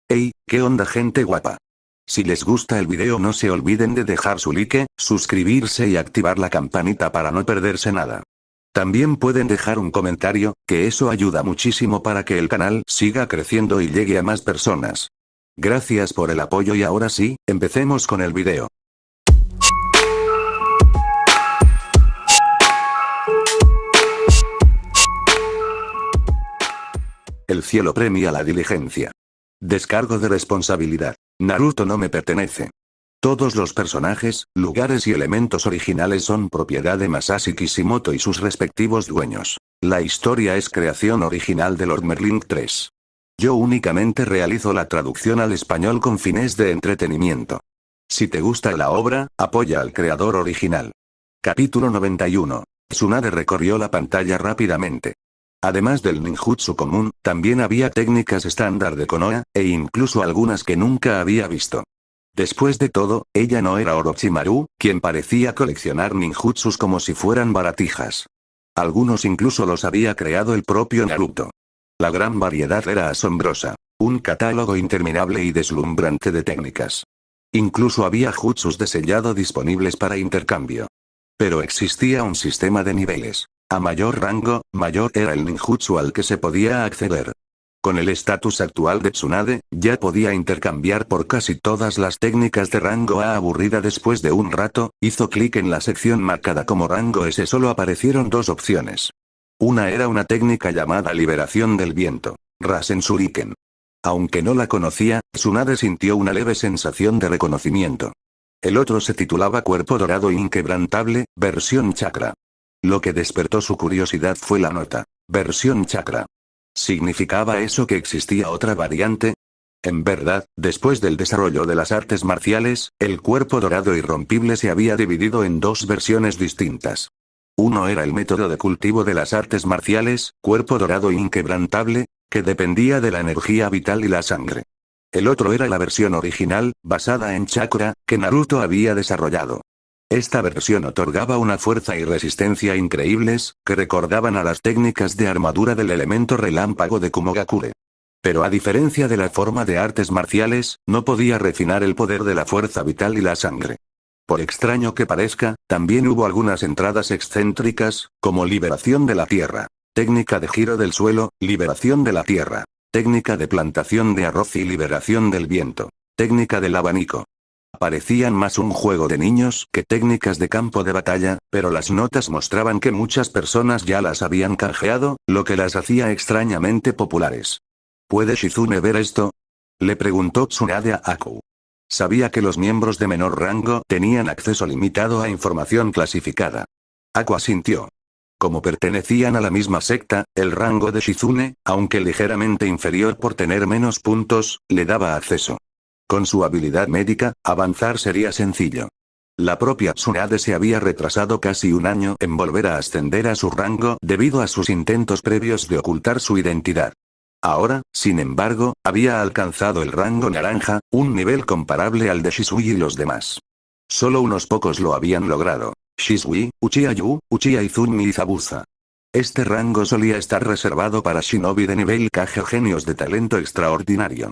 Hey, ¿qué onda gente guapa? Si les gusta el video no se olviden de dejar su like, suscribirse y activar la campanita para no perderse nada. También pueden dejar un comentario, que eso ayuda muchísimo para que el canal siga creciendo y llegue a más personas. Gracias por el apoyo y ahora sí, empecemos con el video. El cielo premia la diligencia. Descargo de responsabilidad. Naruto no me pertenece. Todos los personajes, lugares y elementos originales son propiedad de Masashi Kishimoto y sus respectivos dueños. La historia es creación original de Lord Merlin 3. Yo únicamente realizo la traducción al español con fines de entretenimiento. Si te gusta la obra, apoya al creador original. Capítulo 91. Tsunade recorrió la pantalla rápidamente. Además del ninjutsu común, también había técnicas estándar de Konoha, e incluso algunas que nunca había visto. Después de todo, ella no era Orochimaru, quien parecía coleccionar ninjutsus como si fueran baratijas. Algunos incluso los había creado el propio Naruto. La gran variedad era asombrosa. Un catálogo interminable y deslumbrante de técnicas. Incluso había jutsus de sellado disponibles para intercambio. Pero existía un sistema de niveles. A mayor rango, mayor era el ninjutsu al que se podía acceder. Con el estatus actual de Tsunade, ya podía intercambiar por casi todas las técnicas de rango A. Aburrida después de un rato, hizo clic en la sección marcada como rango S. Solo aparecieron dos opciones. Una era una técnica llamada liberación del viento, Rasen Shuriken. Aunque no la conocía, Tsunade sintió una leve sensación de reconocimiento. El otro se titulaba Cuerpo Dorado Inquebrantable, versión chakra. Lo que despertó su curiosidad fue la nota, versión chakra. ¿Significaba eso que existía otra variante? En verdad, después del desarrollo de las artes marciales, el cuerpo dorado irrompible se había dividido en dos versiones distintas. Uno era el método de cultivo de las artes marciales, cuerpo dorado inquebrantable, que dependía de la energía vital y la sangre. El otro era la versión original, basada en chakra, que Naruto había desarrollado. Esta versión otorgaba una fuerza y resistencia increíbles, que recordaban a las técnicas de armadura del elemento relámpago de Kumogakure. Pero a diferencia de la forma de artes marciales, no podía refinar el poder de la fuerza vital y la sangre. Por extraño que parezca, también hubo algunas entradas excéntricas, como liberación de la tierra, técnica de giro del suelo, liberación de la tierra, técnica de plantación de arroz y liberación del viento, técnica del abanico. Parecían más un juego de niños que técnicas de campo de batalla, pero las notas mostraban que muchas personas ya las habían canjeado, lo que las hacía extrañamente populares. ¿Puede Shizune ver esto? Le preguntó Tsunade a Aku. Sabía que los miembros de menor rango tenían acceso limitado a información clasificada. Aku asintió. Como pertenecían a la misma secta, el rango de Shizune, aunque ligeramente inferior por tener menos puntos, le daba acceso. Con su habilidad médica, avanzar sería sencillo. La propia Tsunade se había retrasado casi un año en volver a ascender a su rango debido a sus intentos previos de ocultar su identidad. Ahora, sin embargo, había alcanzado el rango naranja, un nivel comparable al de Shisui y los demás. Solo unos pocos lo habían logrado. Shisui, Uchiha Yu, Uchiha Izumi y Zabuza. Este rango solía estar reservado para shinobi de nivel Kage o genios de talento extraordinario.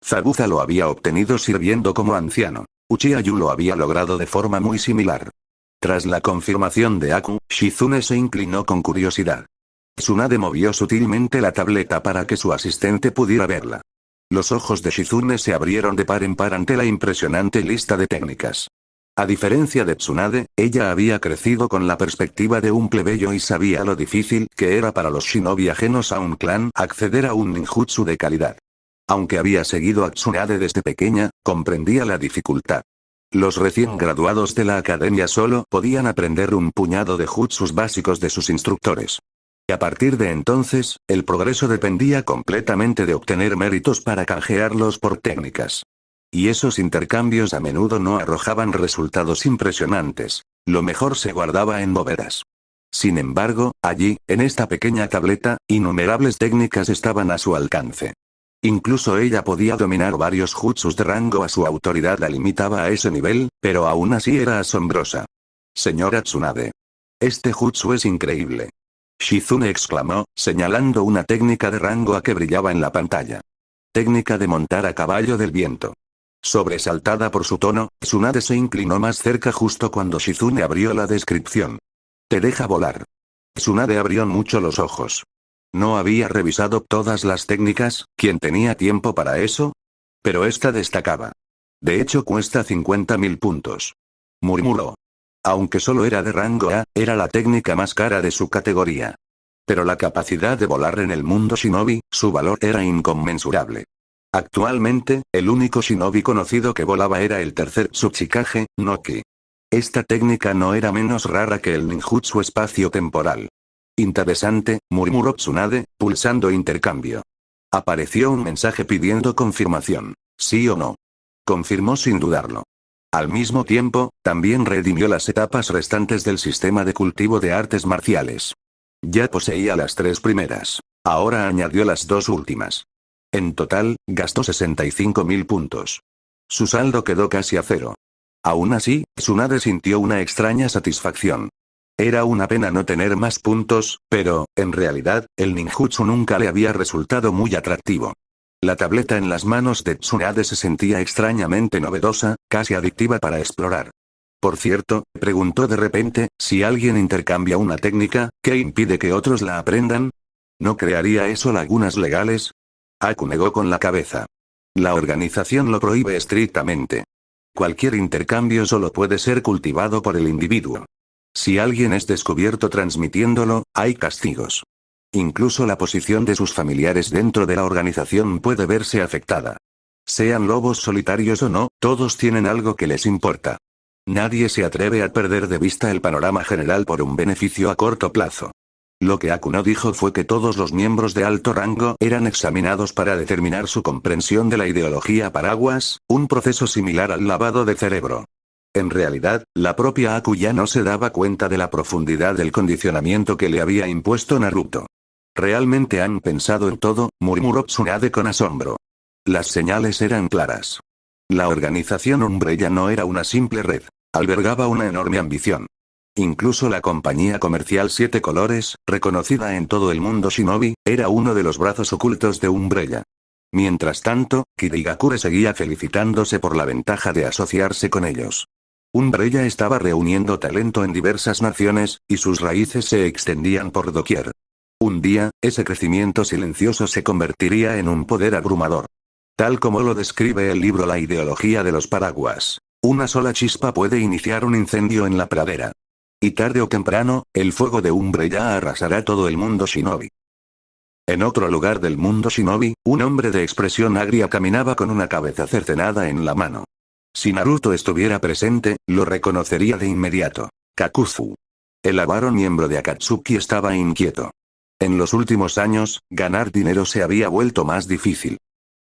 Zabuza lo había obtenido sirviendo como anciano. Uchiha Yu lo había logrado de forma muy similar. Tras la confirmación de Aku, Shizune se inclinó con curiosidad. Tsunade movió sutilmente la tableta para que su asistente pudiera verla. Los ojos de Shizune se abrieron de par en par ante la impresionante lista de técnicas. A diferencia de Tsunade, ella había crecido con la perspectiva de un plebeyo y sabía lo difícil que era para los shinobi ajenos a un clan acceder a un ninjutsu de calidad. Aunque había seguido a Tsunade desde pequeña, comprendía la dificultad. Los recién graduados de la academia solo podían aprender un puñado de jutsus básicos de sus instructores. Y a partir de entonces, el progreso dependía completamente de obtener méritos para canjearlos por técnicas. Y esos intercambios a menudo no arrojaban resultados impresionantes. Lo mejor se guardaba en bóvedas. Sin embargo, allí, en esta pequeña tableta, innumerables técnicas estaban a su alcance. Incluso ella podía dominar varios jutsus de rango a su autoridad la limitaba a ese nivel, pero aún así era asombrosa. Señora Tsunade. Este jutsu es increíble. Shizune exclamó, señalando una técnica de rango A que brillaba en la pantalla. Técnica de montar a caballo del viento. Sobresaltada por su tono, Tsunade se inclinó más cerca justo cuando Shizune abrió la descripción. Te deja volar. Tsunade abrió mucho los ojos. ¿No había revisado todas las técnicas? ¿Quién tenía tiempo para eso? Pero esta destacaba. De hecho cuesta 50.000 puntos. Murmuró. Aunque solo era de rango A, era la técnica más cara de su categoría. Pero la capacidad de volar en el mundo shinobi, su valor era inconmensurable. Actualmente, el único shinobi conocido que volaba era el tercer Tsuchikage, Noki. Esta técnica no era menos rara que el ninjutsu espacio-temporal. Interesante, murmuró Tsunade, pulsando intercambio. Apareció un mensaje pidiendo confirmación. ¿Sí o no? Confirmó sin dudarlo. Al mismo tiempo, también redimió las etapas restantes del sistema de cultivo de artes marciales. Ya poseía las 3 primeras. Ahora añadió las 2 últimas. En total, gastó 65.000 puntos. Su saldo quedó casi a cero. Aún así, Tsunade sintió una extraña satisfacción. Era una pena no tener más puntos, pero, en realidad, el ninjutsu nunca le había resultado muy atractivo. La tableta en las manos de Tsunade se sentía extrañamente novedosa, casi adictiva para explorar. Por cierto, preguntó de repente, si alguien intercambia una técnica, ¿qué impide que otros la aprendan? ¿No crearía eso lagunas legales? Aku negó con la cabeza. La organización lo prohíbe estrictamente. Cualquier intercambio solo puede ser cultivado por el individuo. Si alguien es descubierto transmitiéndolo, hay castigos. Incluso la posición de sus familiares dentro de la organización puede verse afectada. Sean lobos solitarios o no, todos tienen algo que les importa. Nadie se atreve a perder de vista el panorama general por un beneficio a corto plazo. Lo que Aku no dijo fue que todos los miembros de alto rango eran examinados para determinar su comprensión de la ideología paraguas, un proceso similar al lavado de cerebro. En realidad, la propia Aku ya no se daba cuenta de la profundidad del condicionamiento que le había impuesto Naruto. ¿Realmente han pensado en todo?, murmuró Tsunade con asombro. Las señales eran claras. La organización Umbrella no era una simple red. Albergaba una enorme ambición. Incluso la compañía comercial Siete Colores, reconocida en todo el mundo shinobi, era uno de los brazos ocultos de Umbrella. Mientras tanto, Kirigakure seguía felicitándose por la ventaja de asociarse con ellos. Umbrella estaba reuniendo talento en diversas naciones, y sus raíces se extendían por doquier. Un día, ese crecimiento silencioso se convertiría en un poder abrumador. Tal como lo describe el libro La ideología de los paraguas. Una sola chispa puede iniciar un incendio en la pradera. Y tarde o temprano, el fuego de Umbrella arrasará todo el mundo shinobi. En otro lugar del mundo shinobi, un hombre de expresión agria caminaba con una cabeza cercenada en la mano. Si Naruto estuviera presente, lo reconocería de inmediato. Kakuzu. El avaro miembro de Akatsuki estaba inquieto. En los últimos años, ganar dinero se había vuelto más difícil.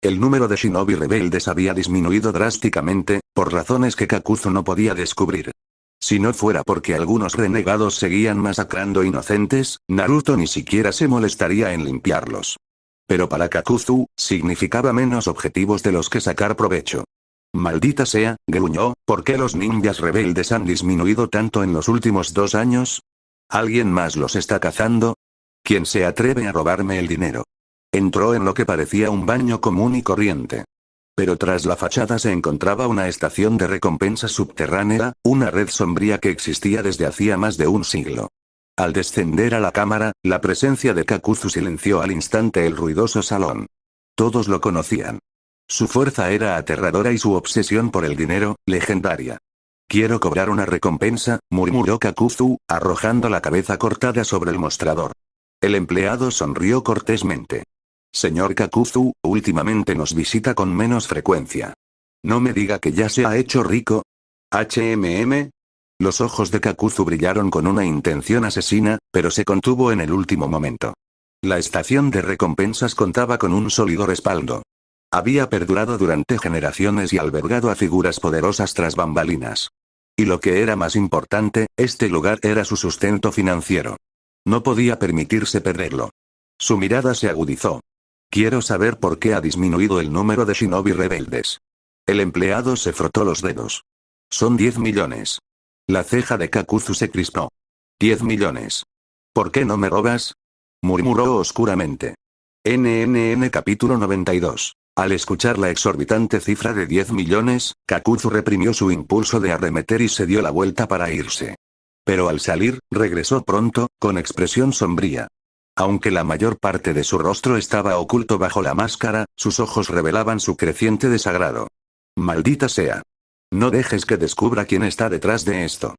El número de shinobi rebeldes había disminuido drásticamente, por razones que Kakuzu no podía descubrir. Si no fuera porque algunos renegados seguían masacrando inocentes, Naruto ni siquiera se molestaría en limpiarlos. Pero para Kakuzu, significaba menos objetivos de los que sacar provecho. Maldita sea, gruñó, ¿por qué los ninjas rebeldes han disminuido tanto en los últimos 2 años? ¿Alguien más los está cazando? ¿Quién se atreve a robarme el dinero? Entró en lo que parecía un baño común y corriente. Pero tras la fachada se encontraba una estación de recompensa subterránea, una red sombría que existía desde hacía más de un siglo. Al descender a la cámara, la presencia de Kakuzu silenció al instante el ruidoso salón. Todos lo conocían. Su fuerza era aterradora y su obsesión por el dinero, legendaria. Quiero cobrar una recompensa, murmuró Kakuzu, arrojando la cabeza cortada sobre el mostrador. El empleado sonrió cortésmente. Señor Kakuzu, últimamente nos visita con menos frecuencia. No me diga que ya se ha hecho rico. ¿HMM? Los ojos de Kakuzu brillaron con una intención asesina, pero se contuvo en el último momento. La estación de recompensas contaba con un sólido respaldo. Había perdurado durante generaciones y albergado a figuras poderosas tras bambalinas. Y lo que era más importante, este lugar era su sustento financiero. No podía permitirse perderlo. Su mirada se agudizó. Quiero saber por qué ha disminuido el número de shinobi rebeldes. El empleado se frotó los dedos. Son 10 millones. La ceja de Kakuzu se crispó. 10 millones. ¿Por qué no me robas? Murmuró oscuramente. NNN capítulo 92. Al escuchar la exorbitante cifra de 10 millones, Kakuzu reprimió su impulso de arremeter y se dio la vuelta para irse. Pero al salir, regresó pronto, con expresión sombría. Aunque la mayor parte de su rostro estaba oculto bajo la máscara, sus ojos revelaban su creciente desagrado. Maldita sea. No dejes que descubra quién está detrás de esto.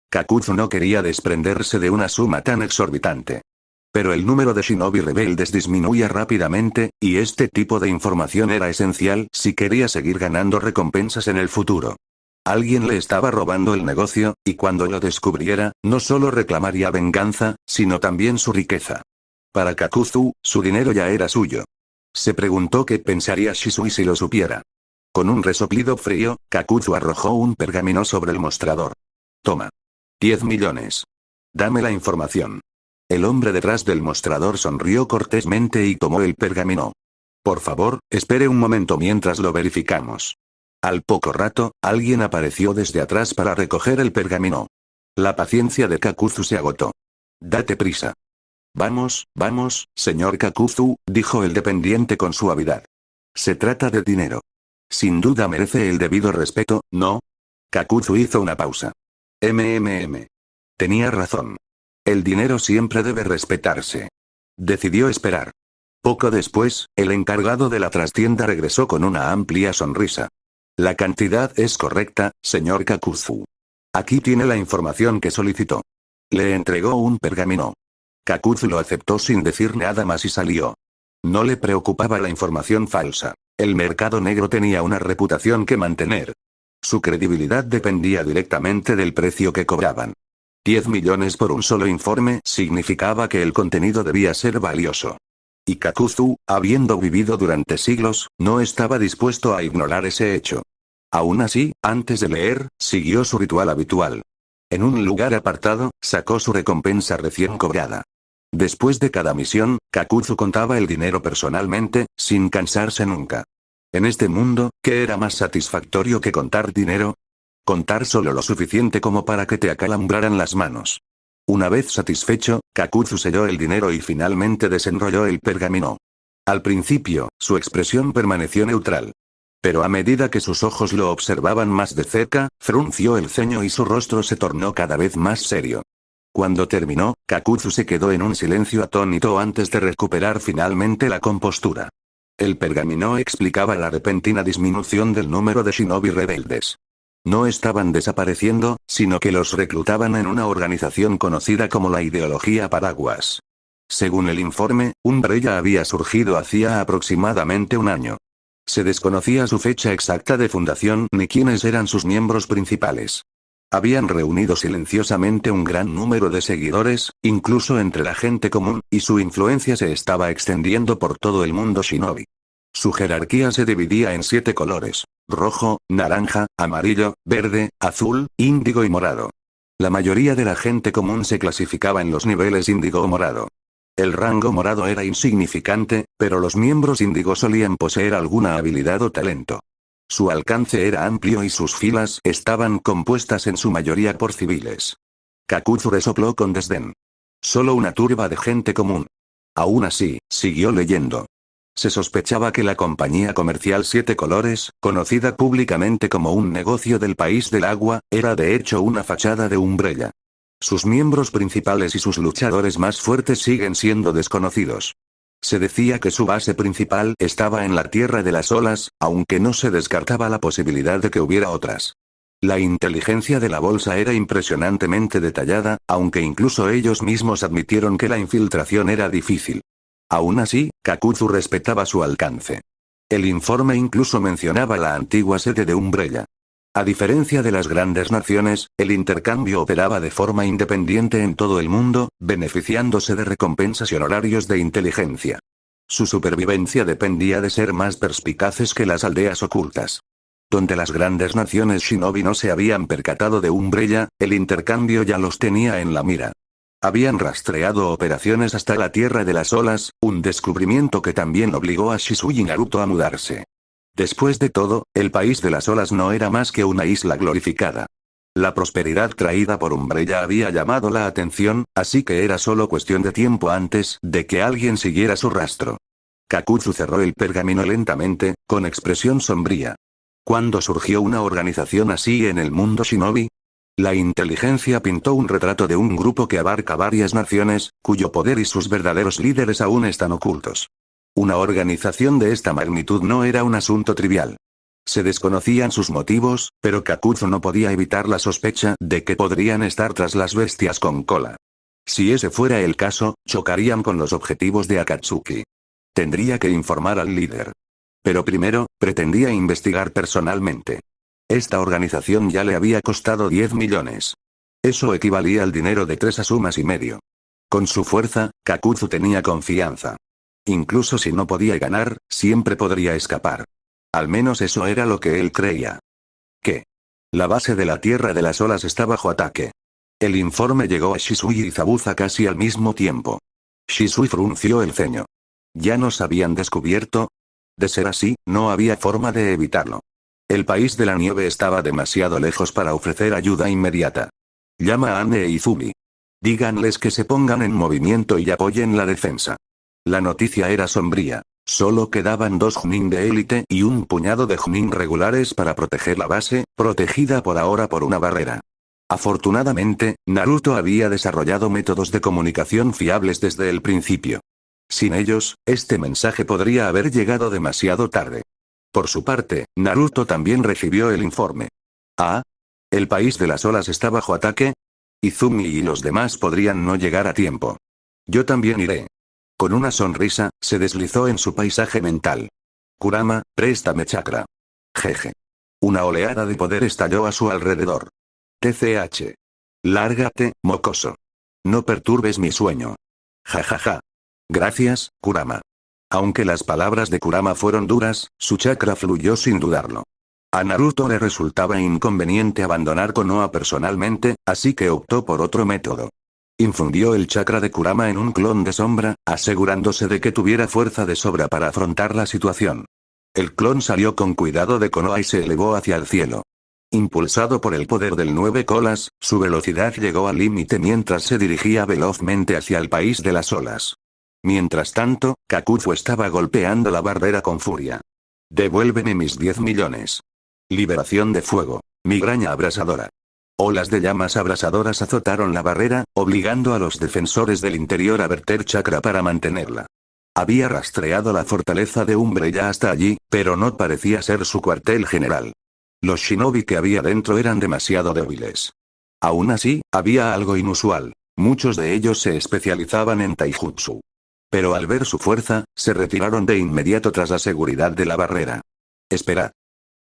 Kakuzu no quería desprenderse de una suma tan exorbitante. Pero el número de shinobi rebeldes disminuía rápidamente, y este tipo de información era esencial si quería seguir ganando recompensas en el futuro. Alguien le estaba robando el negocio, y cuando lo descubriera, no solo reclamaría venganza, sino también su riqueza. Para Kakuzu, su dinero ya era suyo. Se preguntó qué pensaría Shisui si lo supiera. Con un resoplido frío, Kakuzu arrojó un pergamino sobre el mostrador. Toma. 10 millones. Dame la información. El hombre detrás del mostrador sonrió cortésmente y tomó el pergamino. Por favor, espere un momento mientras lo verificamos. Al poco rato, alguien apareció desde atrás para recoger el pergamino. La paciencia de Kakuzu se agotó. Date prisa. Vamos, señor Kakuzu, dijo el dependiente con suavidad. Se trata de dinero. Sin duda merece el debido respeto, ¿no? Kakuzu hizo una pausa. Tenía razón. El dinero siempre debe respetarse. Decidió esperar. Poco después, el encargado de la trastienda regresó con una amplia sonrisa. La cantidad es correcta, señor Kakuzu. Aquí tiene la información que solicitó. Le entregó un pergamino. Kakuzu lo aceptó sin decir nada más y salió. No le preocupaba la información falsa. El mercado negro tenía una reputación que mantener. Su credibilidad dependía directamente del precio que cobraban. 10 millones por un solo informe significaba que el contenido debía ser valioso. Y Kakuzu, habiendo vivido durante siglos, no estaba dispuesto a ignorar ese hecho. Aún así, antes de leer, siguió su ritual habitual. En un lugar apartado, sacó su recompensa recién cobrada. Después de cada misión, Kakuzu contaba el dinero personalmente, sin cansarse nunca. En este mundo, ¿qué era más satisfactorio que contar dinero? Contar solo lo suficiente como para que te acalambraran las manos. Una vez satisfecho, Kakuzu selló el dinero y finalmente desenrolló el pergamino. Al principio, su expresión permaneció neutral. Pero a medida que sus ojos lo observaban más de cerca, frunció el ceño y su rostro se tornó cada vez más serio. Cuando terminó, Kakuzu se quedó en un silencio atónito antes de recuperar finalmente la compostura. El pergamino explicaba la repentina disminución del número de shinobi rebeldes. No estaban desapareciendo, sino que los reclutaban en una organización conocida como la Ideología Paraguas. Según el informe, Umbrella había surgido hacía aproximadamente un año. Se desconocía su fecha exacta de fundación ni quiénes eran sus miembros principales. Habían reunido silenciosamente un gran número de seguidores, incluso entre la gente común, y su influencia se estaba extendiendo por todo el mundo shinobi. Su jerarquía se dividía en 7 colores: rojo, naranja, amarillo, verde, azul, índigo y morado. La mayoría de la gente común se clasificaba en los niveles índigo o morado. El rango morado era insignificante, pero los miembros índigo solían poseer alguna habilidad o talento. Su alcance era amplio y sus filas estaban compuestas en su mayoría por civiles. Kakuzu resopló con desdén. Solo una turba de gente común. Aún así, siguió leyendo. Se sospechaba que la compañía comercial Siete Colores, conocida públicamente como un negocio del país del agua, era de hecho una fachada de Umbrella. Sus miembros principales y sus luchadores más fuertes siguen siendo desconocidos. Se decía que su base principal estaba en la Tierra de las Olas, aunque no se descartaba la posibilidad de que hubiera otras. La inteligencia de la bolsa era impresionantemente detallada, aunque incluso ellos mismos admitieron que la infiltración era difícil. Aún así, Kakuzu respetaba su alcance. El informe incluso mencionaba la antigua sede de Umbrella. A diferencia de las grandes naciones, el intercambio operaba de forma independiente en todo el mundo, beneficiándose de recompensas y honorarios de inteligencia. Su supervivencia dependía de ser más perspicaces que las aldeas ocultas. Donde las grandes naciones shinobi no se habían percatado de Umbrella, el intercambio ya los tenía en la mira. Habían rastreado operaciones hasta la Tierra de las Olas, un descubrimiento que también obligó a Shisui y Naruto a mudarse. Después de todo, el país de las olas no era más que una isla glorificada. La prosperidad traída por Umbrella había llamado la atención, así que era solo cuestión de tiempo antes de que alguien siguiera su rastro. Kakuzu cerró el pergamino lentamente, con expresión sombría. ¿Cuándo surgió una organización así en el mundo shinobi? La inteligencia pintó un retrato de un grupo que abarca varias naciones, cuyo poder y sus verdaderos líderes aún están ocultos. Una organización de esta magnitud no era un asunto trivial. Se desconocían sus motivos, pero Kakuzu no podía evitar la sospecha de que podrían estar tras las bestias con cola. Si ese fuera el caso, chocarían con los objetivos de Akatsuki. Tendría que informar al líder. Pero primero, pretendía investigar personalmente. Esta organización ya le había costado 10 millones. Eso equivalía al dinero de 3 asumas y medio. Con su fuerza, Kakuzu tenía confianza. Incluso si no podía ganar, siempre podría escapar. Al menos eso era lo que él creía. ¿Qué? La base de la Tierra de las Olas está bajo ataque. El informe llegó a Shisui y Zabuza casi al mismo tiempo. Shisui frunció el ceño. ¿Ya nos habían descubierto? De ser así, no había forma de evitarlo. El país de la nieve estaba demasiado lejos para ofrecer ayuda inmediata. Llama a Anne e Izumi. Díganles que se pongan en movimiento y apoyen la defensa. La noticia era sombría. Solo quedaban 2 Chunin de élite y un puñado de Chunin regulares para proteger la base, protegida por ahora por una barrera. Afortunadamente, Naruto había desarrollado métodos de comunicación fiables desde el principio. Sin ellos, este mensaje podría haber llegado demasiado tarde. Por su parte, Naruto también recibió el informe. ¿Ah? ¿El país de las olas está bajo ataque? Izumi y los demás podrían no llegar a tiempo. Yo también iré. Con una sonrisa, se deslizó en su paisaje mental. Kurama, préstame chakra. Jeje. Una oleada de poder estalló a su alrededor. TCH. Lárgate, mocoso. No perturbes mi sueño. Jajaja. Gracias, Kurama. Aunque las palabras de Kurama fueron duras, su chakra fluyó sin dudarlo. A Naruto le resultaba inconveniente abandonar Konoha personalmente, así que optó por otro método. Infundió el chakra de Kurama en un clon de sombra, asegurándose de que tuviera fuerza de sobra para afrontar la situación. El clon salió con cuidado de Konoha y se elevó hacia el cielo. Impulsado por el poder del 9 colas, su velocidad llegó al límite mientras se dirigía velozmente hacia el país de las olas. Mientras tanto, Kakuzu estaba golpeando la barrera con furia. Devuélveme mis 10 millones. Liberación de fuego. Migraña abrasadora. Olas de llamas abrasadoras azotaron la barrera, obligando a los defensores del interior a verter chakra para mantenerla. Había rastreado la fortaleza de Umbrella hasta allí, pero no parecía ser su cuartel general. Los shinobi que había dentro eran demasiado débiles. Aún así, había algo inusual. Muchos de ellos se especializaban en taijutsu. Pero al ver su fuerza, se retiraron de inmediato tras la seguridad de la barrera. Esperad.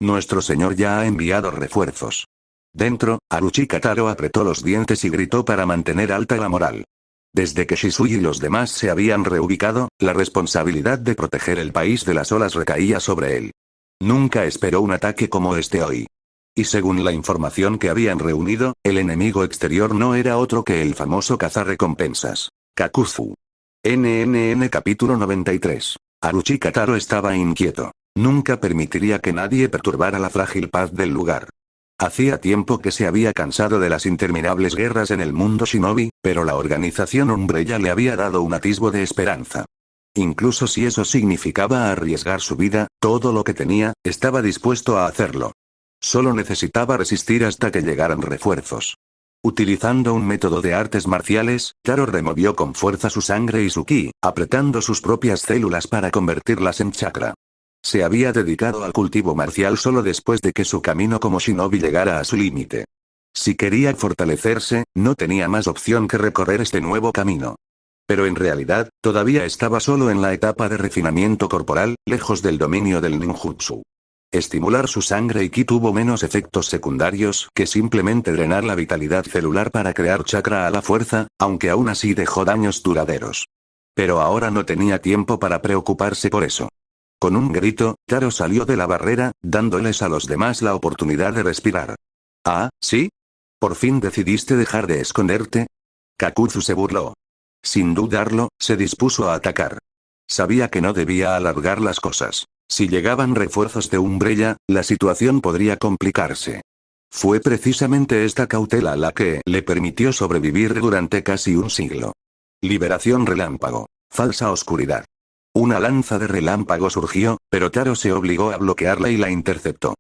Nuestro señor ya ha enviado refuerzos. Dentro, Orochimaru Taro apretó los dientes y gritó para mantener alta la moral. Desde que Shisui y los demás se habían reubicado, la responsabilidad de proteger el país de las olas recaía sobre él. Nunca esperó un ataque como este hoy. Y según la información que habían reunido, el enemigo exterior no era otro que el famoso cazarrecompensas, Kakuzu. NNN capítulo 93. Orochimaru Taro estaba inquieto. Nunca permitiría que nadie perturbara la frágil paz del lugar. Hacía tiempo que se había cansado de las interminables guerras en el mundo shinobi, pero la organización Umbrella le había dado un atisbo de esperanza. Incluso si eso significaba arriesgar su vida, todo lo que tenía, estaba dispuesto a hacerlo. Solo necesitaba resistir hasta que llegaran refuerzos. Utilizando un método de artes marciales, Taro removió con fuerza su sangre y su ki, apretando sus propias células para convertirlas en chakra. Se había dedicado al cultivo marcial solo después de que su camino como shinobi llegara a su límite. Si quería fortalecerse, no tenía más opción que recorrer este nuevo camino. Pero en realidad, todavía estaba solo en la etapa de refinamiento corporal, lejos del dominio del ninjutsu. Estimular su sangre y ki tuvo menos efectos secundarios que simplemente drenar la vitalidad celular para crear chakra a la fuerza, aunque aún así dejó daños duraderos. Pero ahora no tenía tiempo para preocuparse por eso. Con un grito, Taro salió de la barrera, dándoles a los demás la oportunidad de respirar. ¿Ah, sí? ¿Por fin decidiste dejar de esconderte? Kakuzu se burló. Sin dudarlo, se dispuso a atacar. Sabía que no debía alargar las cosas. Si llegaban refuerzos de Umbrella, la situación podría complicarse. Fue precisamente esta cautela la que le permitió sobrevivir durante casi un siglo. Liberación relámpago. Falsa oscuridad. Una lanza de relámpago surgió, pero Taro se obligó a bloquearla y la interceptó.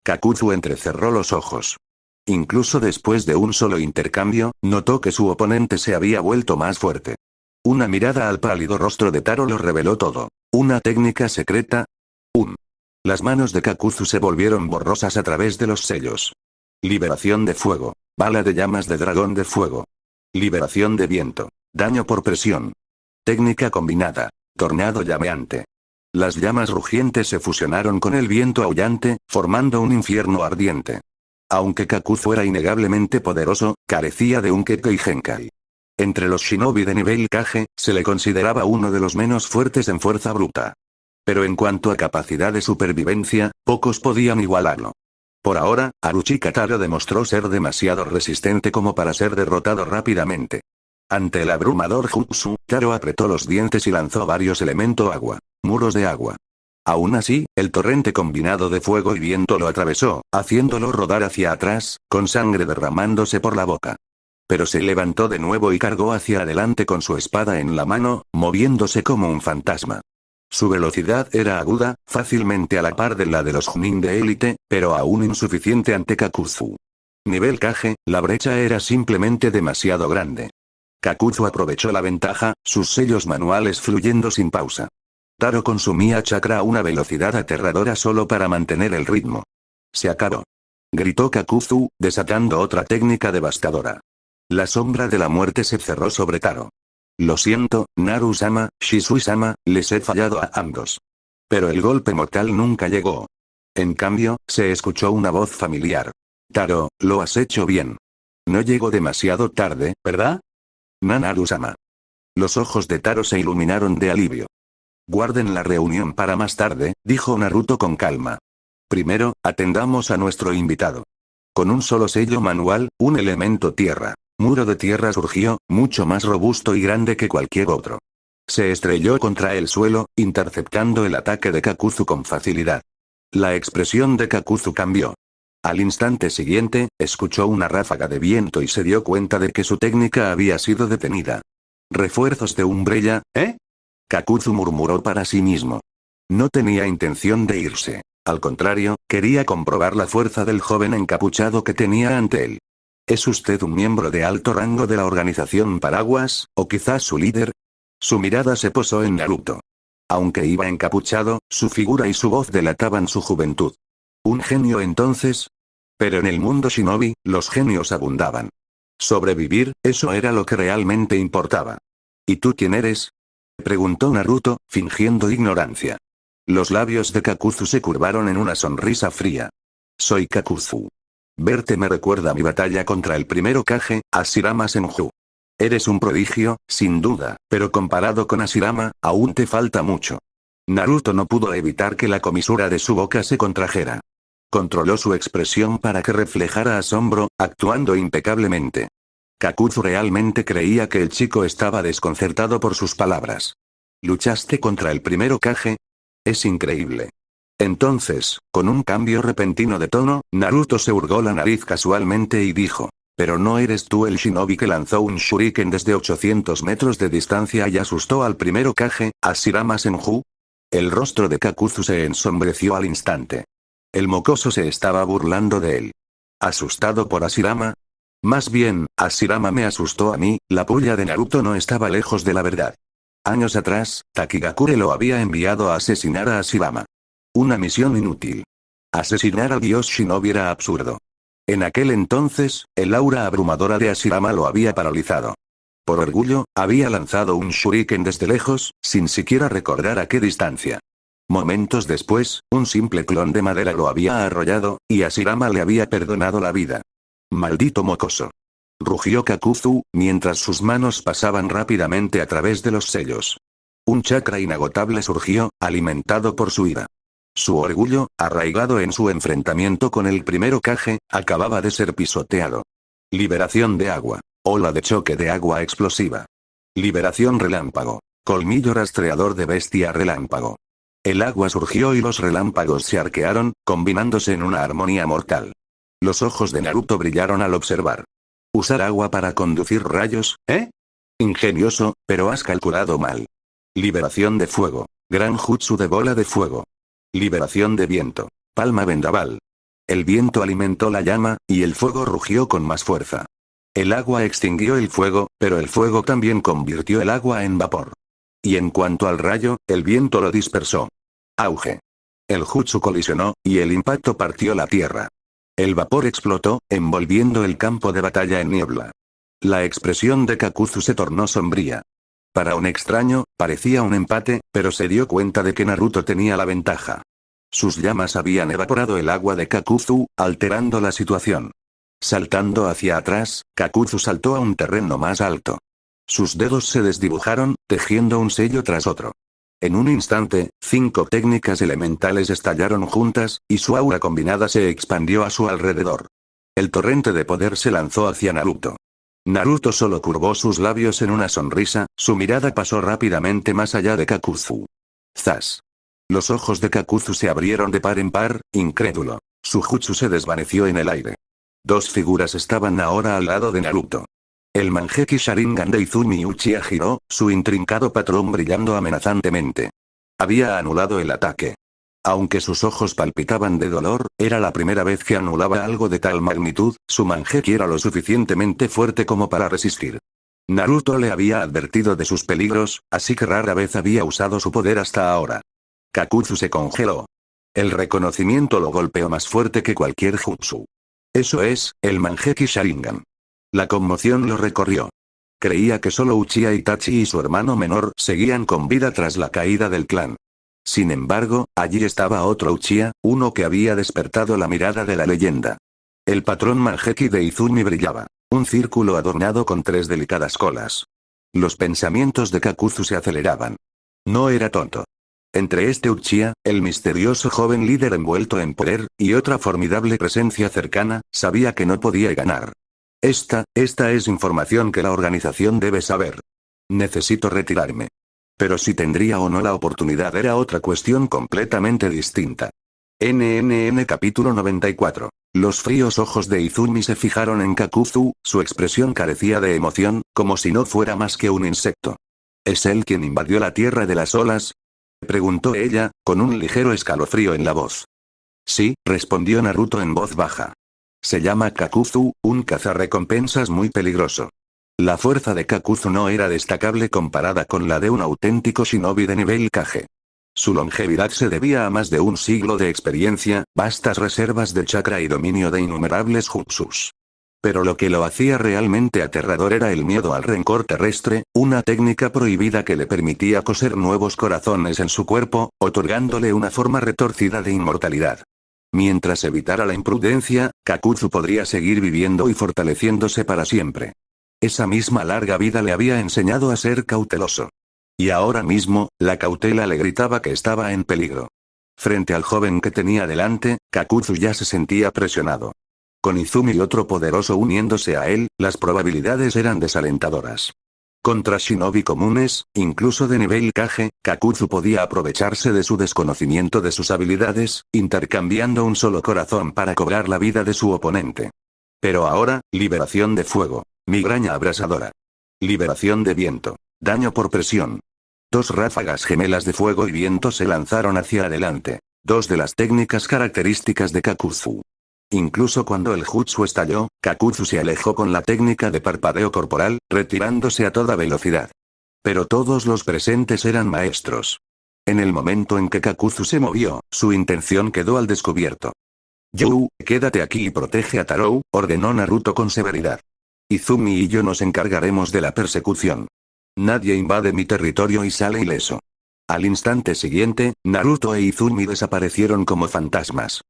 Kakuzu entrecerró los ojos. Incluso después de un solo intercambio, notó que su oponente se había vuelto más fuerte. Una mirada al pálido rostro de Taro lo reveló todo. ¿Una técnica secreta? Las manos de Kakuzu se volvieron borrosas a través de los sellos. Liberación de fuego. Bala de llamas de dragón de fuego. Liberación de viento. Daño por presión. Técnica combinada. Tornado llameante. Las llamas rugientes se fusionaron con el viento aullante, formando un infierno ardiente. Aunque Kakuzu era innegablemente poderoso, carecía de un Kekkei Genkai. Entre los shinobi de nivel Kage, se le consideraba uno de los menos fuertes en fuerza bruta. Pero en cuanto a capacidad de supervivencia, pocos podían igualarlo. Por ahora, Haruchika Taro demostró ser demasiado resistente como para ser derrotado rápidamente. Ante el abrumador jutsu, Taro apretó los dientes y lanzó varios elementos agua. Muros de agua. Aún así, el torrente combinado de fuego y viento lo atravesó, haciéndolo rodar hacia atrás, con sangre derramándose por la boca. Pero se levantó de nuevo y cargó hacia adelante con su espada en la mano, moviéndose como un fantasma. Su velocidad era aguda, fácilmente a la par de la de los Chunin de élite, pero aún insuficiente ante Kakuzu. Nivel Kage, la brecha era simplemente demasiado grande. Kakuzu aprovechó la ventaja, sus sellos manuales fluyendo sin pausa. Taro consumía chakra a una velocidad aterradora solo para mantener el ritmo. Se acabó. Gritó Kakuzu, desatando otra técnica devastadora. La sombra de la muerte se cerró sobre Taro. Lo siento, Naru-sama, Shisui-sama, les he fallado a ambos. Pero el golpe mortal nunca llegó. En cambio, se escuchó una voz familiar. Taro, lo has hecho bien. No llegó demasiado tarde, ¿verdad? Naru-sama. Los ojos de Taro se iluminaron de alivio. Guarden la reunión para más tarde, dijo Naruto con calma. Primero, atendamos a nuestro invitado. Con un solo sello manual, un elemento tierra. Muro de tierra surgió, mucho más robusto y grande que cualquier otro. Se estrelló contra el suelo, interceptando el ataque de Kakuzu con facilidad. La expresión de Kakuzu cambió. Al instante siguiente, escuchó una ráfaga de viento y se dio cuenta de que su técnica había sido detenida. ¿Refuerzos de Umbrella, eh? Kakuzu murmuró para sí mismo. No tenía intención de irse. Al contrario, quería comprobar la fuerza del joven encapuchado que tenía ante él. ¿Es usted un miembro de alto rango de la organización Paraguas, o quizás su líder? Su mirada se posó en Naruto. Aunque iba encapuchado, su figura y su voz delataban su juventud. ¿Un genio entonces? Pero en el mundo shinobi, los genios abundaban. Sobrevivir, eso era lo que realmente importaba. ¿Y tú quién eres? Preguntó Naruto, fingiendo ignorancia. Los labios de Kakuzu se curvaron en una sonrisa fría. Soy Kakuzu. Verte me recuerda a mi batalla contra el primer Hokage, Hashirama Senju. Eres un prodigio, sin duda, pero comparado con Hashirama, aún te falta mucho. Naruto no pudo evitar que la comisura de su boca se contrajera. Controló su expresión para que reflejara asombro, actuando impecablemente. Kakuzu realmente creía que el chico estaba desconcertado por sus palabras. ¿Luchaste contra el primer Hokage? Es increíble. Entonces, con un cambio repentino de tono, Naruto se hurgó la nariz casualmente y dijo: ¿pero no eres tú el shinobi que lanzó un shuriken desde 800 metros de distancia y asustó al primer Hokage, Hashirama Senju? El rostro de Kakuzu se ensombreció al instante. El mocoso se estaba burlando de él. ¿Asustado por Hashirama? Más bien, Hashirama me asustó a mí. La puya de Naruto no estaba lejos de la verdad. Años atrás, Takigakure lo había enviado a asesinar a Hashirama. Una misión inútil. Asesinar al dios shinobi era absurdo. En aquel entonces, el aura abrumadora de Hashirama lo había paralizado. Por orgullo, había lanzado un shuriken desde lejos, sin siquiera recordar a qué distancia. Momentos después, un simple clon de madera lo había arrollado, y Hashirama le había perdonado la vida. Maldito mocoso. Rugió Kakuzu, mientras sus manos pasaban rápidamente a través de los sellos. Un chakra inagotable surgió, alimentado por su ira. Su orgullo, arraigado en su enfrentamiento con el primer Hokage, acababa de ser pisoteado. Liberación de agua. Ola de choque de agua explosiva. Liberación relámpago. Colmillo rastreador de bestia relámpago. El agua surgió y los relámpagos se arquearon, combinándose en una armonía mortal. Los ojos de Naruto brillaron al observar. ¿Usar agua para conducir rayos, eh? Ingenioso, pero has calculado mal. Liberación de fuego. Gran jutsu de bola de fuego. Liberación de viento. Palma vendaval. El viento alimentó la llama, y el fuego rugió con más fuerza. El agua extinguió el fuego, pero el fuego también convirtió el agua en vapor. Y en cuanto al rayo, el viento lo dispersó. Auge. El jutsu colisionó, y el impacto partió la tierra. El vapor explotó, envolviendo el campo de batalla en niebla. La expresión de Kakuzu se tornó sombría. Para un extraño, parecía un empate, pero se dio cuenta de que Naruto tenía la ventaja. Sus llamas habían evaporado el agua de Kakuzu, alterando la situación. Saltando hacia atrás, Kakuzu saltó a un terreno más alto. Sus dedos se desdibujaron, tejiendo un sello tras otro. En un instante, 5 técnicas elementales estallaron juntas, y su aura combinada se expandió a su alrededor. El torrente de poder se lanzó hacia Naruto. Naruto solo curvó sus labios en una sonrisa, su mirada pasó rápidamente más allá de Kakuzu. ¡Zas! Los ojos de Kakuzu se abrieron de par en par, incrédulo. Su jutsu se desvaneció en el aire. 2 figuras estaban ahora al lado de Naruto. El Manjeki Sharingan de Izumi Uchiha giró, su intrincado patrón brillando amenazantemente. Había anulado el ataque. Aunque sus ojos palpitaban de dolor, era la primera vez que anulaba algo de tal magnitud, su Manjeki era lo suficientemente fuerte como para resistir. Naruto le había advertido de sus peligros, así que rara vez había usado su poder hasta ahora. Kakuzu se congeló. El reconocimiento lo golpeó más fuerte que cualquier jutsu. Eso es, el Manjeki Sharingan. La conmoción lo recorrió. Creía que solo Uchiha Itachi y su hermano menor seguían con vida tras la caída del clan. Sin embargo, allí estaba otro Uchiha, uno que había despertado la mirada de la leyenda. El patrón Manjeki de Izumi brillaba. Un círculo adornado con 3 delicadas colas. Los pensamientos de Kakuzu se aceleraban. No era tonto. Entre este Uchiha, el misterioso joven líder envuelto en poder, y otra formidable presencia cercana, sabía que no podía ganar. Esta es información que la organización debe saber. Necesito retirarme. Pero si tendría o no la oportunidad era otra cuestión completamente distinta. NNN capítulo 94. Los fríos ojos de Izumi se fijaron en Kakuzu, su expresión carecía de emoción, como si no fuera más que un insecto. ¿Es él quien invadió la tierra de las olas?, preguntó ella, con un ligero escalofrío en la voz. Sí, respondió Naruto en voz baja. Se llama Kakuzu, un cazarrecompensas muy peligroso. La fuerza de Kakuzu no era destacable comparada con la de un auténtico shinobi de nivel Kage. Su longevidad se debía a más de un siglo de experiencia, vastas reservas de chakra y dominio de innumerables jutsus. Pero lo que lo hacía realmente aterrador era el miedo al rencor terrestre, una técnica prohibida que le permitía coser nuevos corazones en su cuerpo, otorgándole una forma retorcida de inmortalidad. Mientras evitara la imprudencia, Kakuzu podría seguir viviendo y fortaleciéndose para siempre. Esa misma larga vida le había enseñado a ser cauteloso. Y ahora mismo, la cautela le gritaba que estaba en peligro. Frente al joven que tenía delante, Kakuzu ya se sentía presionado. Con Izumi y otro poderoso uniéndose a él, las probabilidades eran desalentadoras. Contra shinobi comunes, incluso de nivel Kage, Kakuzu podía aprovecharse de su desconocimiento de sus habilidades, intercambiando un solo corazón para cobrar la vida de su oponente. Pero ahora, liberación de fuego. Migraña abrasadora. Liberación de viento. Daño por presión. 2 ráfagas gemelas de fuego y viento se lanzaron hacia adelante. 2 de las técnicas características de Kakuzu. Incluso cuando el jutsu estalló, Kakuzu se alejó con la técnica de parpadeo corporal, retirándose a toda velocidad. Pero todos los presentes eran maestros. En el momento en que Kakuzu se movió, su intención quedó al descubierto. You, quédate aquí y protege a Tarou, ordenó Naruto con severidad. Izumi y yo nos encargaremos de la persecución. Nadie invade mi territorio y sale ileso. Al instante siguiente, Naruto e Izumi desaparecieron como fantasmas.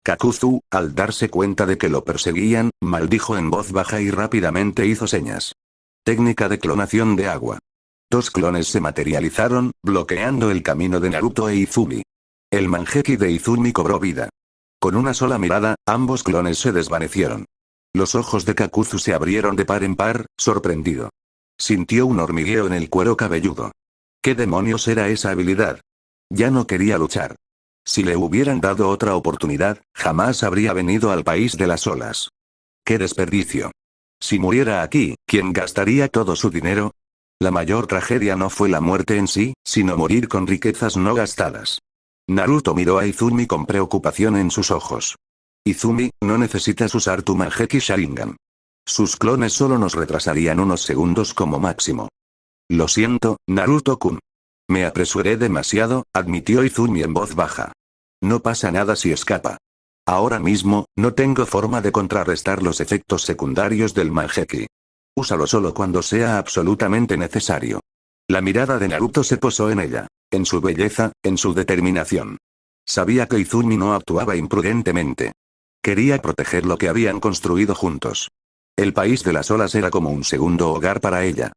Kakuzu, al darse cuenta de que lo perseguían, maldijo en voz baja y rápidamente hizo señas. Técnica de clonación de agua. 2 clones se materializaron, bloqueando el camino de Naruto e Izumi. El Manjeki de Izumi cobró vida. Con una sola mirada, ambos clones se desvanecieron. Los ojos de Kakuzu se abrieron de par en par, sorprendido. Sintió un hormigueo en el cuero cabelludo. ¿Qué demonios era esa habilidad? Ya no quería luchar. Si le hubieran dado otra oportunidad, jamás habría venido al país de las olas. ¡Qué desperdicio! Si muriera aquí, ¿quién gastaría todo su dinero? La mayor tragedia no fue la muerte en sí, sino morir con riquezas no gastadas. Naruto miró a Izumi con preocupación en sus ojos. Izumi, no necesitas usar tu Manheki Sharingan. Sus clones solo nos retrasarían unos segundos como máximo. Lo siento, Naruto-kun. Me apresuré demasiado, admitió Izumi en voz baja. No pasa nada si escapa. Ahora mismo, no tengo forma de contrarrestar los efectos secundarios del Manheki. Úsalo solo cuando sea absolutamente necesario. La mirada de Naruto se posó en ella, en su belleza, en su determinación. Sabía que Izumi no actuaba imprudentemente. Quería proteger lo que habían construido juntos. El país de las olas era como un segundo hogar para ella.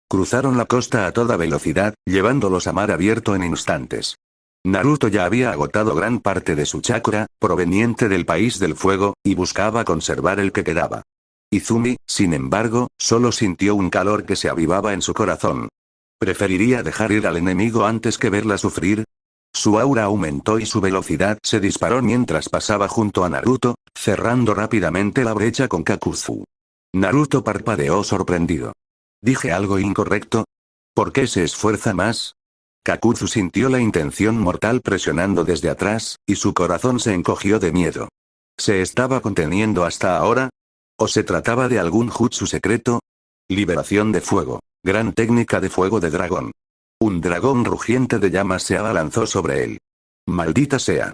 Cruzaron la costa a toda velocidad, llevándolos a mar abierto en instantes. Naruto ya había agotado gran parte de su chakra, proveniente del país del fuego, y buscaba conservar el que quedaba. Izumi, sin embargo, solo sintió un calor que se avivaba en su corazón. ¿Preferiría dejar ir al enemigo antes que verla sufrir? Su aura aumentó y su velocidad se disparó mientras pasaba junto a Naruto, cerrando rápidamente la brecha con Kakuzu. Naruto parpadeó sorprendido. ¿Dije algo incorrecto? ¿Por qué se esfuerza más? Kakuzu sintió la intención mortal presionando desde atrás, y su corazón se encogió de miedo. ¿Se estaba conteniendo hasta ahora? ¿O se trataba de algún jutsu secreto? Liberación de fuego. Gran técnica de fuego de dragón. Un dragón rugiente de llamas se abalanzó sobre él. Maldita sea.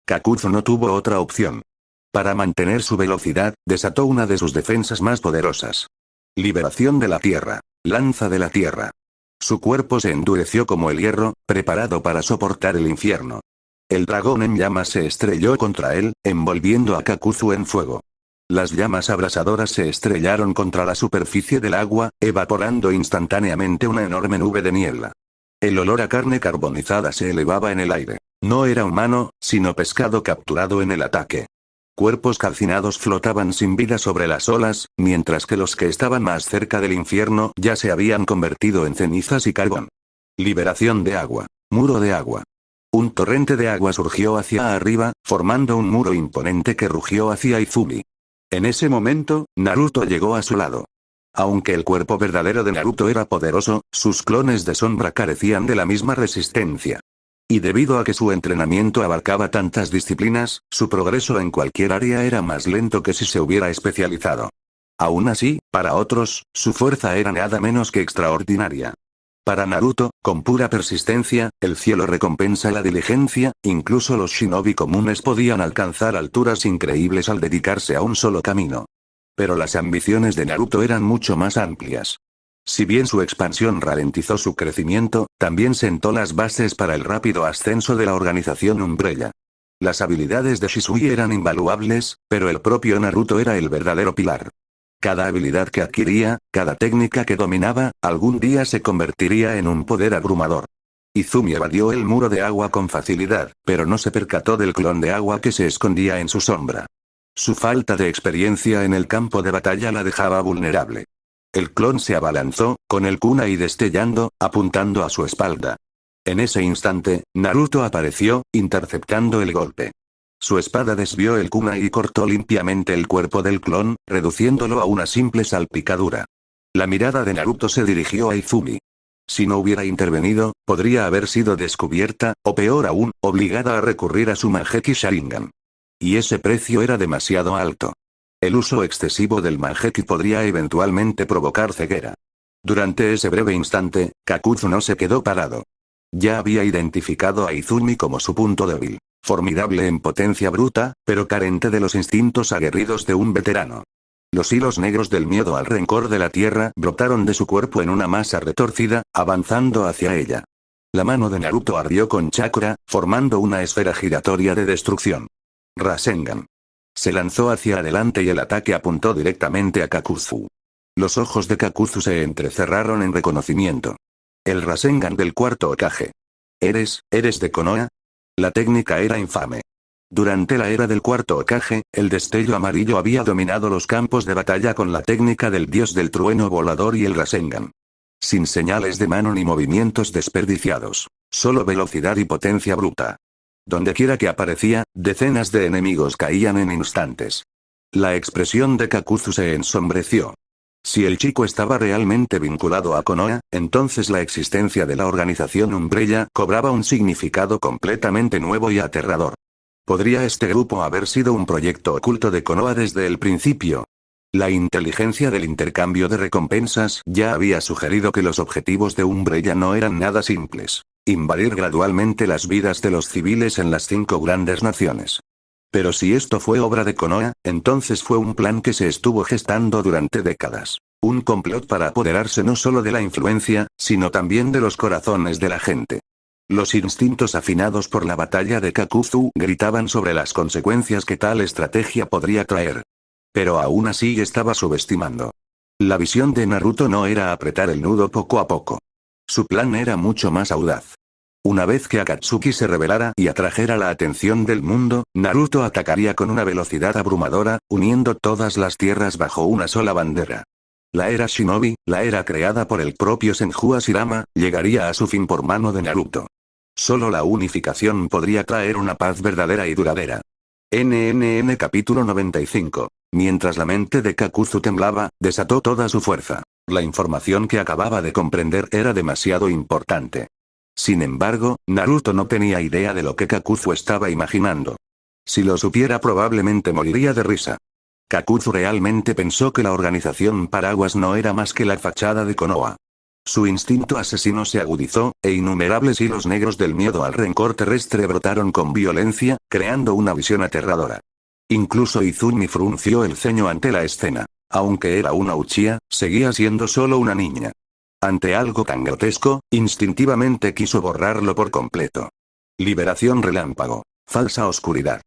Kakuzu no tuvo otra opción. Para mantener su velocidad, desató una de sus defensas más poderosas. Liberación de la tierra. Lanza de la tierra. Su cuerpo se endureció como el hierro, preparado para soportar el infierno. El dragón en llamas se estrelló contra él, envolviendo a Kakuzu en fuego. Las llamas abrasadoras se estrellaron contra la superficie del agua, evaporando instantáneamente una enorme nube de niebla. El olor a carne carbonizada se elevaba en el aire. No era humano, sino pescado capturado en el ataque. Cuerpos calcinados flotaban sin vida sobre las olas, mientras que los que estaban más cerca del infierno ya se habían convertido en cenizas y carbón. Liberación de agua. Muro de agua. Un torrente de agua surgió hacia arriba, formando un muro imponente que rugió hacia Izumi. En ese momento, Naruto llegó a su lado. Aunque el cuerpo verdadero de Naruto era poderoso, sus clones de sombra carecían de la misma resistencia. Y debido a que su entrenamiento abarcaba tantas disciplinas, su progreso en cualquier área era más lento que si se hubiera especializado. Aún así, para otros, su fuerza era nada menos que extraordinaria. Para Naruto, con pura persistencia, el cielo recompensa la diligencia, incluso los shinobi comunes podían alcanzar alturas increíbles al dedicarse a un solo camino. Pero las ambiciones de Naruto eran mucho más amplias. Si bien su expansión ralentizó su crecimiento, también sentó las bases para el rápido ascenso de la organización Umbrella. Las habilidades de Shisui eran invaluables, pero el propio Naruto era el verdadero pilar. Cada habilidad que adquiría, cada técnica que dominaba, algún día se convertiría en un poder abrumador. Izumi evadió el muro de agua con facilidad, pero no se percató del clon de agua que se escondía en su sombra. Su falta de experiencia en el campo de batalla la dejaba vulnerable. El clon se abalanzó, con el kunai destellando, apuntando a su espalda. En ese instante, Naruto apareció, interceptando el golpe. Su espada desvió el kunai y cortó limpiamente el cuerpo del clon, reduciéndolo a una simple salpicadura. La mirada de Naruto se dirigió a Izumi. Si no hubiera intervenido, podría haber sido descubierta, o peor aún, obligada a recurrir a su Manheki Sharingan. Y ese precio era demasiado alto. El uso excesivo del Manheki podría eventualmente provocar ceguera. Durante ese breve instante, Kakuzu no se quedó parado. Ya había identificado a Izumi como su punto débil. Formidable en potencia bruta, pero carente de los instintos aguerridos de un veterano. Los hilos negros del miedo al rencor de la tierra brotaron de su cuerpo en una masa retorcida, avanzando hacia ella. La mano de Naruto ardió con chakra, formando una esfera giratoria de destrucción. Rasengan. Se lanzó hacia adelante y el ataque apuntó directamente a Kakuzu. Los ojos de Kakuzu se entrecerraron en reconocimiento. El Rasengan del cuarto Hokage. ¿Eres de Konoha? La técnica era infame. Durante la era del cuarto Hokage, el destello amarillo había dominado los campos de batalla con la técnica del dios del trueno volador y el Rasengan. Sin señales de mano ni movimientos desperdiciados. Solo velocidad y potencia bruta. Dondequiera que aparecía, decenas de enemigos caían en instantes. La expresión de Kakuzu se ensombreció. Si el chico estaba realmente vinculado a Konoha, entonces la existencia de la organización Umbrella cobraba un significado completamente nuevo y aterrador. ¿Podría este grupo haber sido un proyecto oculto de Konoha desde el principio? La inteligencia del intercambio de recompensas ya había sugerido que los objetivos de Umbrella no eran nada simples. Invadir gradualmente las vidas de los civiles en las 5 grandes naciones. Pero si esto fue obra de Konoha, entonces fue un plan que se estuvo gestando durante décadas. Un complot para apoderarse no solo de la influencia, sino también de los corazones de la gente. Los instintos afinados por la batalla de Kakuzu gritaban sobre las consecuencias que tal estrategia podría traer. Pero aún así estaba subestimando. La visión de Naruto no era apretar el nudo poco a poco. Su plan era mucho más audaz. Una vez que Akatsuki se revelara y atrajera la atención del mundo, Naruto atacaría con una velocidad abrumadora, uniendo todas las tierras bajo una sola bandera. La era Shinobi, la era creada por el propio Senju Hashirama, llegaría a su fin por mano de Naruto. Solo la unificación podría traer una paz verdadera y duradera. NNN capítulo 95. Mientras la mente de Kakuzu temblaba, desató toda su fuerza. La información que acababa de comprender era demasiado importante. Sin embargo, Naruto no tenía idea de lo que Kakuzu estaba imaginando. Si lo supiera probablemente moriría de risa. Kakuzu realmente pensó que la organización Paraguas no era más que la fachada de Konoha. Su instinto asesino se agudizó, e innumerables hilos negros del miedo al rencor terrestre brotaron con violencia, creando una visión aterradora. Incluso Izumi frunció el ceño ante la escena. Aunque era una Uchiha, seguía siendo solo una niña. Ante algo tan grotesco, instintivamente quiso borrarlo por completo. Liberación relámpago. Falsa oscuridad.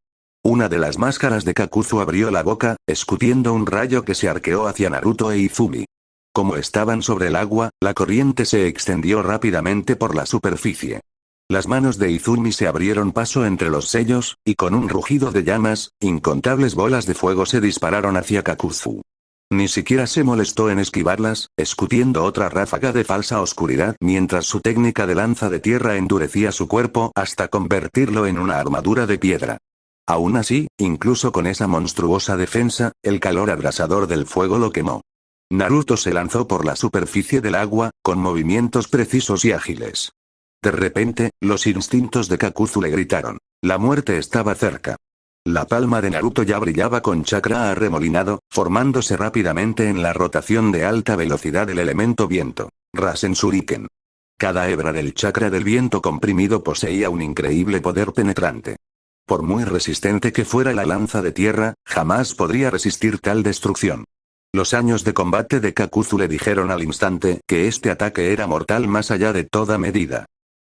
Una de las máscaras de Kakuzu abrió la boca, escutiendo un rayo que se arqueó hacia Naruto e Izumi. Como estaban sobre el agua, la corriente se extendió rápidamente por la superficie. Las manos de Izumi se abrieron paso entre los sellos, y con un rugido de llamas, incontables bolas de fuego se dispararon hacia Kakuzu. Ni siquiera se molestó en esquivarlas, escutiendo otra ráfaga de falsa oscuridad mientras su técnica de lanza de tierra endurecía su cuerpo hasta convertirlo en una armadura de piedra. Aún así, incluso con esa monstruosa defensa, el calor abrasador del fuego lo quemó. Naruto se lanzó por la superficie del agua, con movimientos precisos y ágiles. De repente, los instintos de Kakuzu le gritaron. La muerte estaba cerca. La palma de Naruto ya brillaba con chakra arremolinado, formándose rápidamente en la rotación de alta velocidad del elemento viento. Rasen Shuriken. Cada hebra del chakra del viento comprimido poseía un increíble poder penetrante. Por muy resistente que fuera la lanza de tierra, jamás podría resistir tal destrucción. Los años de combate de Kakuzu le dijeron al instante que este ataque era mortal más allá de toda medida.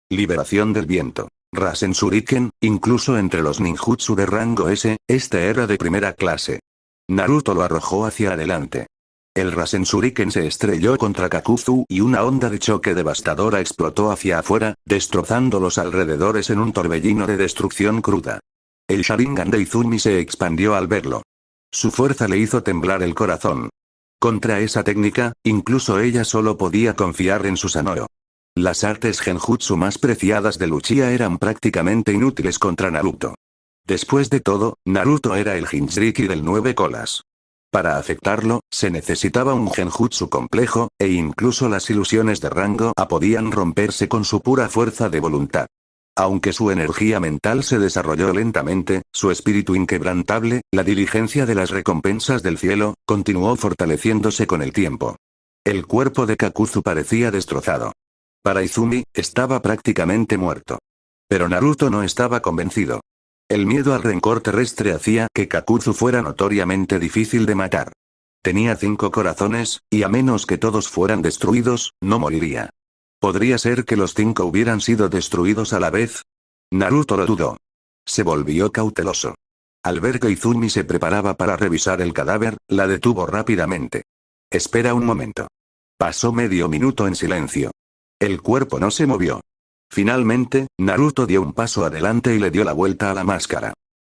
Liberación del viento. Rasen Shuriken, incluso entre los ninjutsu de rango S, este era de primera clase. Naruto lo arrojó hacia adelante. El Rasen Shuriken se estrelló contra Kakuzu y una onda de choque devastadora explotó hacia afuera, destrozando los alrededores en un torbellino de destrucción cruda. El Sharingan de Izumi se expandió al verlo. Su fuerza le hizo temblar el corazón. Contra esa técnica, incluso ella solo podía confiar en su Sanoo. Las artes genjutsu más preciadas de Uchiha eran prácticamente inútiles contra Naruto. Después de todo, Naruto era el Jinchuriki del 9 colas. Para afectarlo, se necesitaba un genjutsu complejo, e incluso las ilusiones de rango A podían romperse con su pura fuerza de voluntad. Aunque su energía mental se desarrolló lentamente, su espíritu inquebrantable, la diligencia de las recompensas del cielo, continuó fortaleciéndose con el tiempo. El cuerpo de Kakuzu parecía destrozado. Para Izumi, estaba prácticamente muerto. Pero Naruto no estaba convencido. El miedo al rencor terrestre hacía que Kakuzu fuera notoriamente difícil de matar. Tenía 5 corazones, y a menos que todos fueran destruidos, no moriría. ¿Podría ser que los 5 hubieran sido destruidos a la vez? Naruto lo dudó. Se volvió cauteloso. Al ver que Izumi se preparaba para revisar el cadáver, la detuvo rápidamente. Espera un momento. Pasó medio minuto en silencio. El cuerpo no se movió. Finalmente, Naruto dio un paso adelante y le dio la vuelta a la máscara.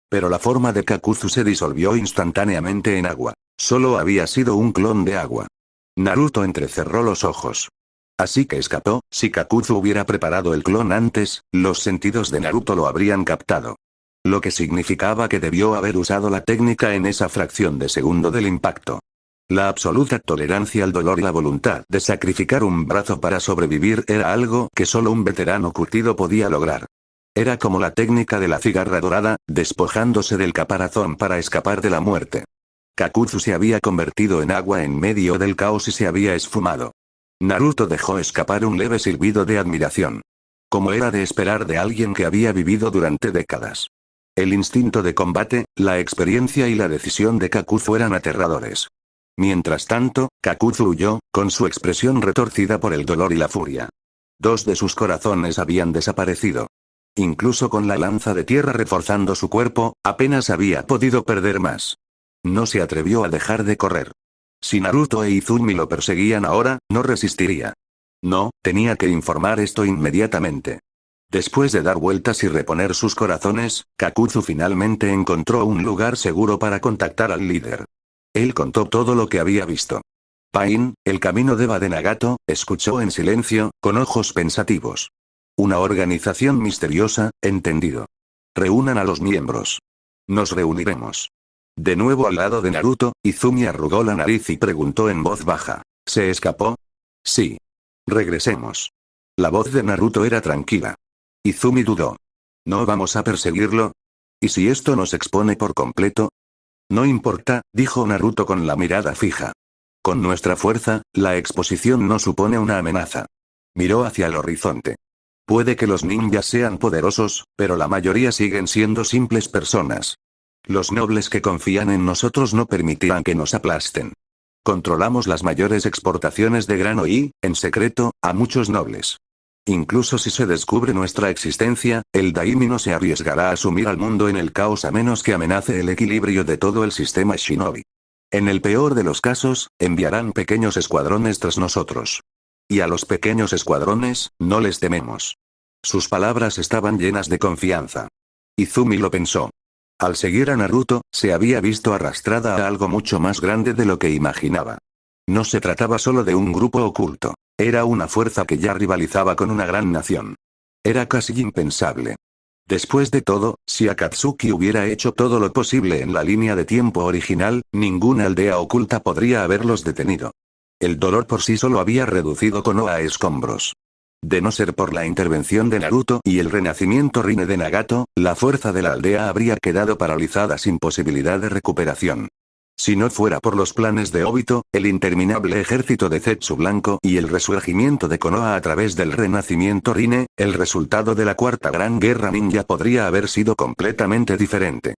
Pero la forma de Kakuzu se disolvió instantáneamente en agua. Solo había sido un clon de agua. Naruto entrecerró los ojos. Así que escapó. Si Kakuzu hubiera preparado el clon antes, los sentidos de Naruto lo habrían captado. Lo que significaba que debió haber usado la técnica en esa fracción de segundo del impacto. La absoluta tolerancia al dolor y la voluntad de sacrificar un brazo para sobrevivir era algo que solo un veterano curtido podía lograr. Era como la técnica de la cigarra dorada, despojándose del caparazón para escapar de la muerte. Kakuzu se había convertido en agua en medio del caos y se había esfumado. Naruto dejó escapar un leve silbido de admiración. Como era de esperar de alguien que había vivido durante décadas. El instinto de combate, la experiencia y la decisión de Kakuzu eran aterradores. Mientras tanto, Kakuzu huyó, con su expresión retorcida por el dolor y la furia. Dos de sus corazones habían desaparecido. Incluso con la lanza de tierra reforzando su cuerpo, apenas había podido perder más. No se atrevió a dejar de correr. Si Naruto e Izumi lo perseguían ahora, no resistiría. No, tenía que informar esto inmediatamente. Después de dar vueltas y reponer sus corazones, Kakuzu finalmente encontró un lugar seguro para contactar al líder. Él contó todo lo que había visto. Pain, el camino de de Nagato, escuchó en silencio, con ojos pensativos. Una organización misteriosa, entendido. Reúnan a los miembros. Nos reuniremos. De nuevo al lado de Naruto, Izumi arrugó la nariz y preguntó en voz baja. ¿Se escapó? Sí. Regresemos. La voz de Naruto era tranquila. Izumi dudó. ¿No vamos a perseguirlo? ¿Y si esto nos expone por completo? No importa, dijo Naruto con la mirada fija. Con nuestra fuerza, la exposición no supone una amenaza. Miró hacia el horizonte. Puede que los ninjas sean poderosos, pero la mayoría siguen siendo simples personas. Los nobles que confían en nosotros no permitirán que nos aplasten. Controlamos las mayores exportaciones de grano y, en secreto, a muchos nobles. Incluso si se descubre nuestra existencia, el Daimi no se arriesgará a sumir al mundo en el caos a menos que amenace el equilibrio de todo el sistema Shinobi. En el peor de los casos, enviarán pequeños escuadrones tras nosotros. Y a los pequeños escuadrones, no les tememos. Sus palabras estaban llenas de confianza. Izumi lo pensó. Al seguir a Naruto, se había visto arrastrada a algo mucho más grande de lo que imaginaba. No se trataba solo de un grupo oculto. Era una fuerza que ya rivalizaba con una gran nación. Era casi impensable. Después de todo, si Akatsuki hubiera hecho todo lo posible en la línea de tiempo original, ninguna aldea oculta podría haberlos detenido. El dolor por sí solo había reducido Konoha a escombros. De no ser por la intervención de Naruto y el renacimiento Rinne de Nagato, la fuerza de la aldea habría quedado paralizada sin posibilidad de recuperación. Si no fuera por los planes de Obito, el interminable ejército de Zetsu Blanco y el resurgimiento de Konoha a través del renacimiento Rinne, el resultado de la cuarta gran guerra ninja podría haber sido completamente diferente.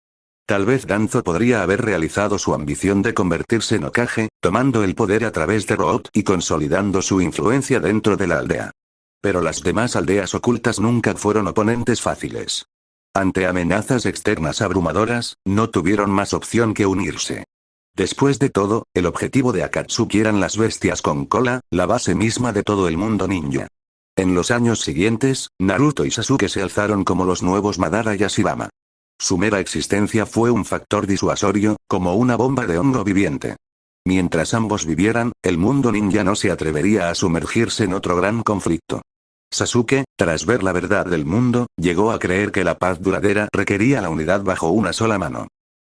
Tal vez Danzo podría haber realizado su ambición de convertirse en Hokage, tomando el poder a través de Root y consolidando su influencia dentro de la aldea. Pero las demás aldeas ocultas nunca fueron oponentes fáciles. Ante amenazas externas abrumadoras, no tuvieron más opción que unirse. Después de todo, el objetivo de Akatsuki eran las bestias con cola, la base misma de todo el mundo ninja. En los años siguientes, Naruto y Sasuke se alzaron como los nuevos Madara y Ashirama. Su mera existencia fue un factor disuasorio, como una bomba de hongo viviente. Mientras ambos vivieran, el mundo ninja no se atrevería a sumergirse en otro gran conflicto. Sasuke, tras ver la verdad del mundo, llegó a creer que la paz duradera requería la unidad bajo una sola mano.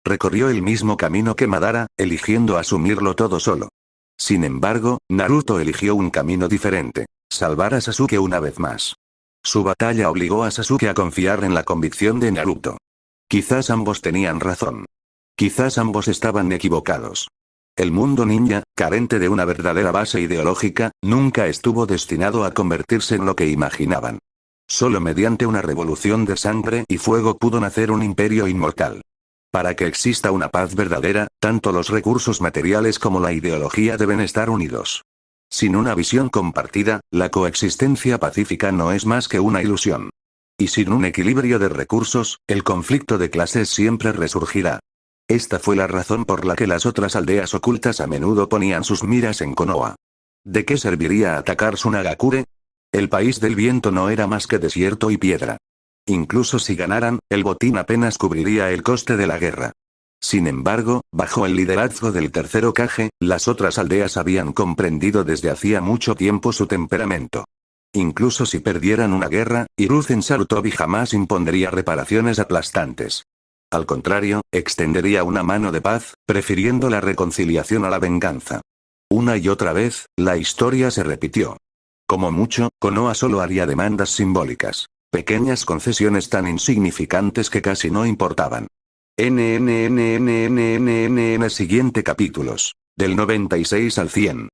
Recorrió el mismo camino que Madara, eligiendo asumirlo todo solo. Sin embargo, Naruto eligió un camino diferente: salvar a Sasuke una vez más. Su batalla obligó a Sasuke a confiar en la convicción de Naruto. Quizás ambos tenían razón. Quizás ambos estaban equivocados. El mundo ninja, carente de una verdadera base ideológica, nunca estuvo destinado a convertirse en lo que imaginaban. Solo mediante una revolución de sangre y fuego pudo nacer un imperio inmortal. Para que exista una paz verdadera, tanto los recursos materiales como la ideología deben estar unidos. Sin una visión compartida, la coexistencia pacífica no es más que una ilusión. Y sin un equilibrio de recursos, el conflicto de clases siempre resurgirá. Esta fue la razón por la que las otras aldeas ocultas a menudo ponían sus miras en Konoha. ¿De qué serviría atacar Sunagakure? El país del viento no era más que desierto y piedra. Incluso si ganaran, el botín apenas cubriría el coste de la guerra. Sin embargo, bajo el liderazgo del tercer Hokage, las otras aldeas habían comprendido desde hacía mucho tiempo su temperamento. Incluso si perdieran una guerra, Hiruzen Sarutobi jamás impondría reparaciones aplastantes. Al contrario, extendería una mano de paz, prefiriendo la reconciliación a la venganza. Una y otra vez, la historia se repitió. Como mucho, Konoha solo haría demandas simbólicas. Pequeñas concesiones tan insignificantes que casi no importaban. Siguiente capítulos. Del 96 al 100.